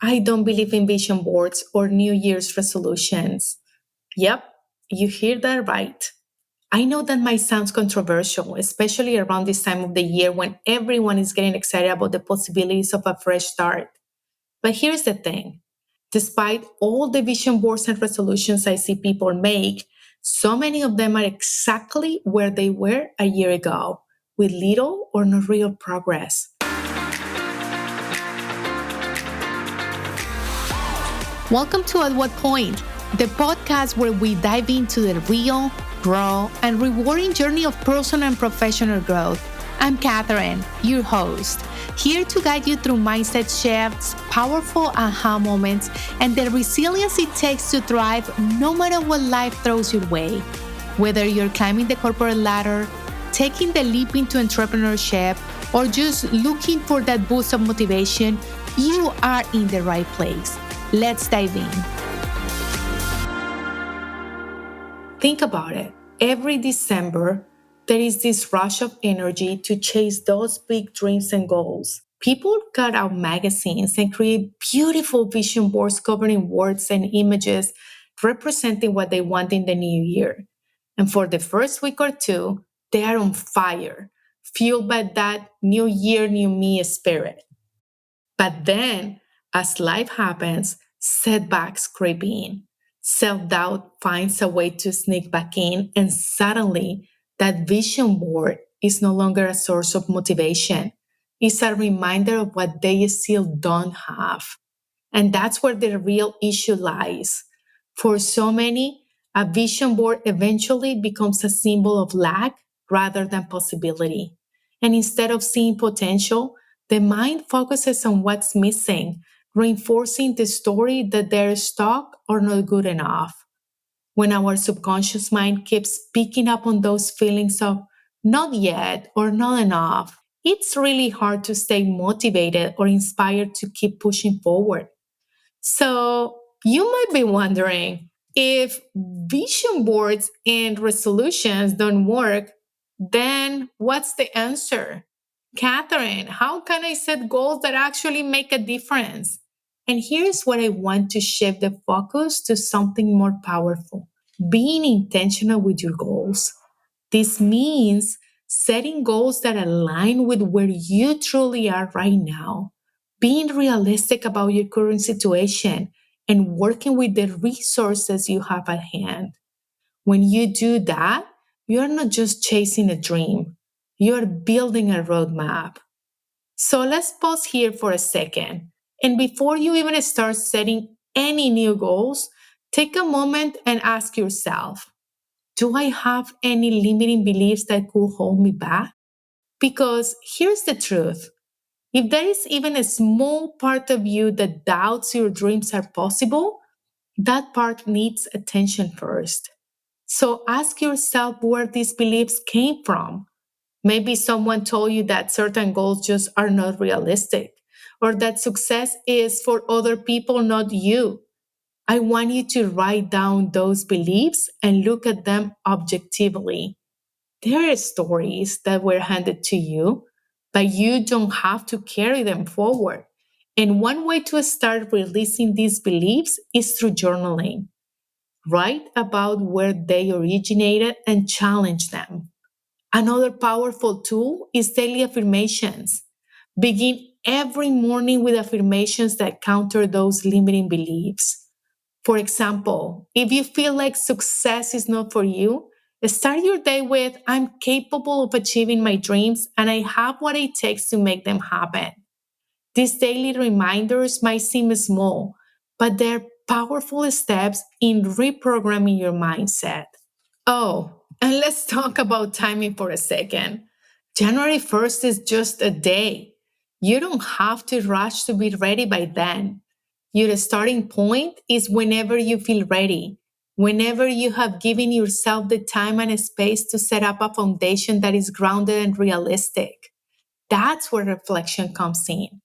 I don't believe in vision boards or New Year's resolutions. Yep, you hear that right. I know that might sound controversial, especially around this time of the year when everyone is getting excited about the possibilities of a fresh start. But here's the thing. Despite all the vision boards and resolutions I see people make, so many of them are exactly where they were a year ago, with little or no real progress. Welcome to At What Point, the podcast where we dive into the real, raw, and rewarding journey of personal and professional growth. I'm Catherine, your host, here to guide you through mindset shifts, powerful aha moments, and the resilience it takes to thrive no matter what life throws your way. Whether you're climbing the corporate ladder, taking the leap into entrepreneurship, or just looking for that boost of motivation, you are in the right place. Let's dive in. Think about it. Every December, there is this rush of energy to chase those big dreams and goals. People cut out magazines and create beautiful vision boards covering words and images representing what they want in the new year. And for the first week or two, they are on fire, fueled by that new year, new me spirit. But then, as life happens, setbacks creep in. Self doubt finds a way to sneak back in, and suddenly, that vision board is no longer a source of motivation. It's a reminder of what they still don't have. And that's where the real issue lies. For so many, a vision board eventually becomes a symbol of lack rather than possibility. And instead of seeing potential, the mind focuses on what's missing, reinforcing the story that they're stuck or not good enough. When our subconscious mind keeps picking up on those feelings of not yet or not enough, it's really hard to stay motivated or inspired to keep pushing forward. So you might be wondering if vision boards and resolutions don't work, then what's the answer? Catherine, how can I set goals that actually make a difference? And here's what I want to shift the focus to something more powerful: being intentional with your goals. This means setting goals that align with where you truly are right now, being realistic about your current situation, and working with the resources you have at hand. When you do that, you're not just chasing a dream, you're building a roadmap. So let's pause here for a second. And before you even start setting any new goals, take a moment and ask yourself, do I have any limiting beliefs that could hold me back? Because here's the truth: if there is even a small part of you that doubts your dreams are possible, that part needs attention first. So ask yourself where these beliefs came from. Maybe someone told you that certain goals just are not realistic, or that success is for other people, not you. I want you to write down those beliefs and look at them objectively. There are stories that were handed to you, but you don't have to carry them forward. And one way to start releasing these beliefs is through journaling. Write about where they originated and challenge them. Another powerful tool is daily affirmations. Begin every morning with affirmations that counter those limiting beliefs. For example, if you feel like success is not for you, start your day with, I'm capable of achieving my dreams and I have what it takes to make them happen. These daily reminders might seem small, but they're powerful steps in reprogramming your mindset. Oh, and let's talk about timing for a second. January 1st is just a day. You don't have to rush to be ready by then. Your starting point is whenever you feel ready, whenever you have given yourself the time and space to set up a foundation that is grounded and realistic. That's where reflection comes in.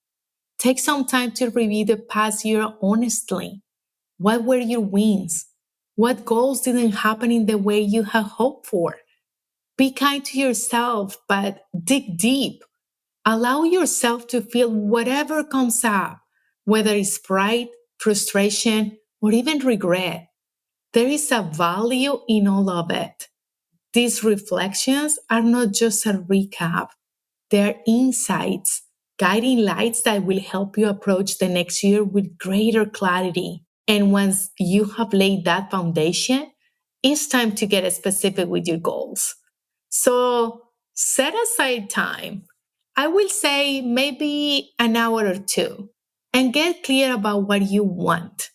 Take some time to review the past year honestly. What were your wins? What goals didn't happen in the way you had hoped for? Be kind to yourself, but dig deep. Allow yourself to feel whatever comes up. whether it's pride, frustration, or even regret. There is a value in all of it. These reflections are not just a recap, they're insights, guiding lights that will help you approach the next year with greater clarity. And once you have laid that foundation, it's time to get specific with your goals. So set aside time. I will say maybe an hour or two and get clear about what you want.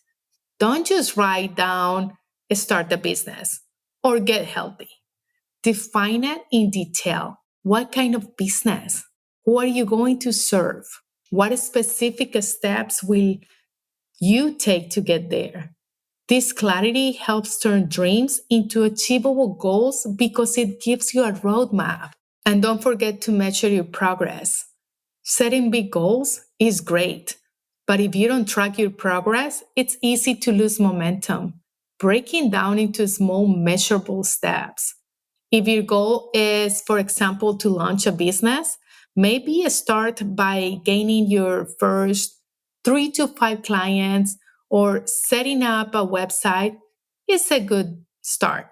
Don't just write down, start a business or get healthy. Define it in detail. What kind of business? Who are you going to serve? What specific steps will you take to get there? This clarity helps turn dreams into achievable goals because it gives you a roadmap. And don't forget to measure your progress. Setting big goals is great, but if you don't track your progress, it's easy to lose momentum. Breaking down into small, measurable steps. If your goal is, for example, to launch a business, maybe start by gaining your first 3 to 5 clients or setting up a website is a good start.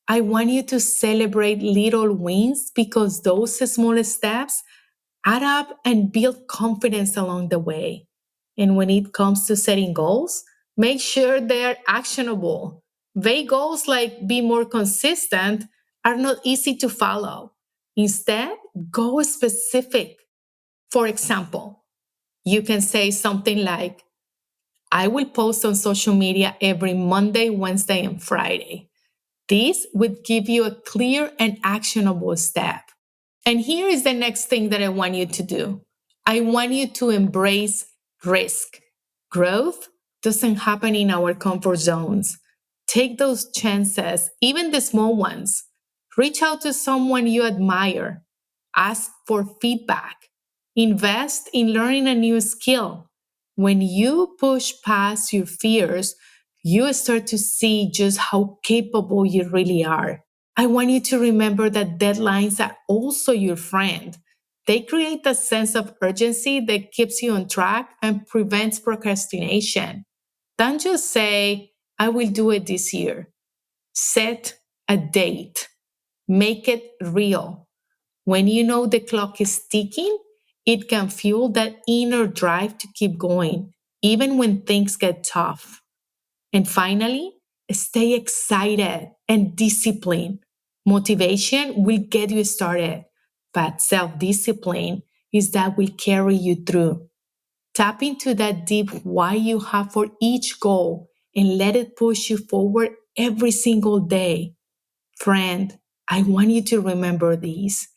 I want you to celebrate little wins because those small steps add up and build confidence along the way. And when it comes to setting goals, make sure they're actionable. Vague goals like be more consistent are not easy to follow. Instead, go specific. For example, you can say something like, I will post on social media every Monday, Wednesday, and Friday. This would give you a clear and actionable step. And here is the next thing that I want you to do. I want you to embrace risk. Growth doesn't happen in our comfort zones. Take those chances, even the small ones. Reach out to someone you admire. Ask for feedback. Invest in learning a new skill. When you push past your fears, you start to see just how capable you really are. I want you to remember that deadlines are also your friend. They create a sense of urgency that keeps you on track and prevents procrastination. Don't just say, I will do it this year. Set a date. Make it real. When you know the clock is ticking, it can fuel that inner drive to keep going, even when things get tough. And finally, stay excited and disciplined. Motivation will get you started, but self-discipline is that will carry you through. Tap into that deep why you have for each goal and let it push you forward every single day. Friend, I want you to remember these.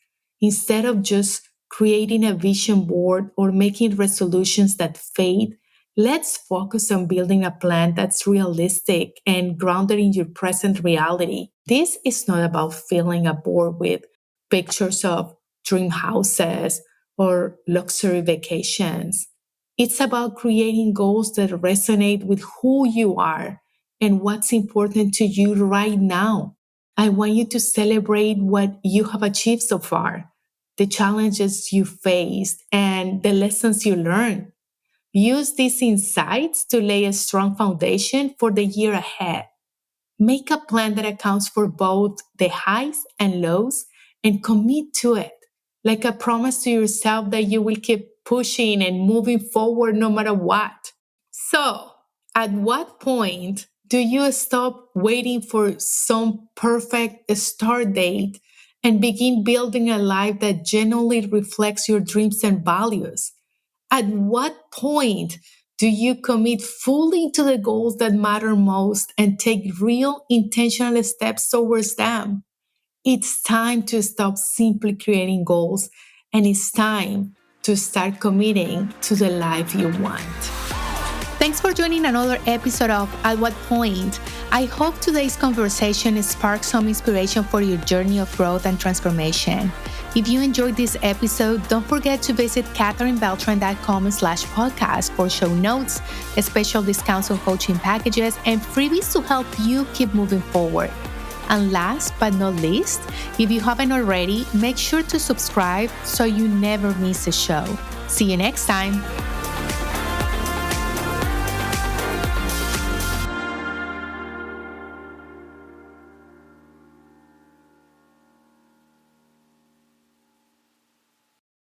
Instead of just creating a vision board or making resolutions that fade, let's focus on building a plan that's realistic and grounded in your present reality. This is not about filling a board with pictures of dream houses or luxury vacations. It's about creating goals that resonate with who you are and what's important to you right now. I want you to celebrate what you have achieved so far, the challenges you faced, and the lessons you learned. Use these insights to lay a strong foundation for the year ahead. Make a plan that accounts for both the highs and lows and commit to it, like a promise to yourself that you will keep pushing and moving forward no matter what. So, at what point do you stop waiting for some perfect start date and begin building a life that genuinely reflects your dreams and values? At what point do you commit fully to the goals that matter most and take real intentional steps towards them? It's time to stop simply creating goals, and it's time to start committing to the life you want. Thanks for joining another episode of At What Point. I hope today's conversation sparked some inspiration for your journey of growth and transformation. If you enjoyed this episode, don't forget to visit katherinebeltran.com/podcast for show notes, special discounts on coaching packages, and freebies to help you keep moving forward. And last but not least, if you haven't already, make sure to subscribe so you never miss a show. See you next time.